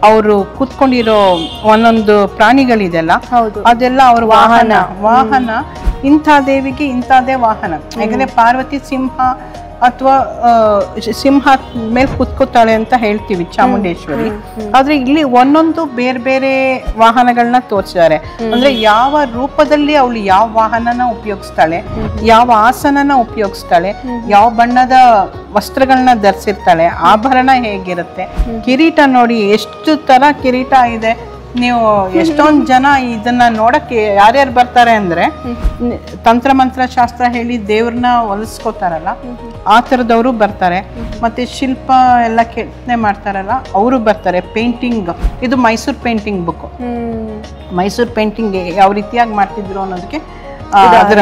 ಅವರು ಕೂತ್ಕೊಂಡಿರೋ ಒಂದೊಂದು ಪ್ರಾಣಿಗಳಿದೆಲ್ಲ ಅದೆಲ್ಲ ಅವ್ರ ವಾಹನ ಇಂಥ ದೇವಿಗೆ ಇಂಥದೇ ವಾಹನ. ಯಾಕಂದ್ರೆ ಪಾರ್ವತಿ ಸಿಂಹ ಅಥವಾ ಸಿಂಹ ಮೇಲೆ ಕುತ್ಕೋತಾಳೆ ಅಂತ ಹೇಳ್ತೀವಿ ಚಾಮುಂಡೇಶ್ವರಿ. ಆದ್ರೆ ಇಲ್ಲಿ ಒಂದೊಂದು ಬೇರೆ ಬೇರೆ ವಾಹನಗಳನ್ನ ತೋರಿಸಿದ್ದಾರೆ. ಅಂದ್ರೆ ಯಾವ ರೂಪದಲ್ಲಿ ಅವಳು ಯಾವ ವಾಹನನ ಉಪಯೋಗಿಸ್ತಾಳೆ, ಯಾವ ಆಸನನ ಉಪಯೋಗಿಸ್ತಾಳೆ, ಯಾವ ಬಣ್ಣದ ವಸ್ತ್ರಗಳನ್ನ ಧರಿಸಿರ್ತಾಳೆ, ಆಭರಣ ಹೇಗಿರುತ್ತೆ, ಕಿರೀಟ ನೋಡಿ ಎಷ್ಟು ತರ ಕಿರೀಟ ಇದೆ. ನೀವು ಎಷ್ಟೊಂದು ಜನ ಇದನ್ನ ನೋಡಕ್ಕೆ ಯಾರ್ಯಾರು ಬರ್ತಾರೆ ಅಂದ್ರೆ ತಂತ್ರ ಮಂತ್ರ ಶಾಸ್ತ್ರ ಹೇಳಿ ದೇವ್ರನ್ನ ಹೊಲಿಸ್ಕೋತಾರಲ್ಲ ಆ ತರದವರು ಬರ್ತಾರೆ. ಮತ್ತೆ ಶಿಲ್ಪ ಎಲ್ಲ ಕೆತ್ತನೆ ಮಾಡ್ತಾರಲ್ಲ ಅವರು ಬರ್ತಾರೆ. ಪೇಂಟಿಂಗ್, ಇದು Mysuru painting book. Mysuru painting ಯಾವ ರೀತಿಯಾಗಿ ಮಾಡ್ತಿದ್ರು ಅನ್ನೋದಕ್ಕೆ ಅದರ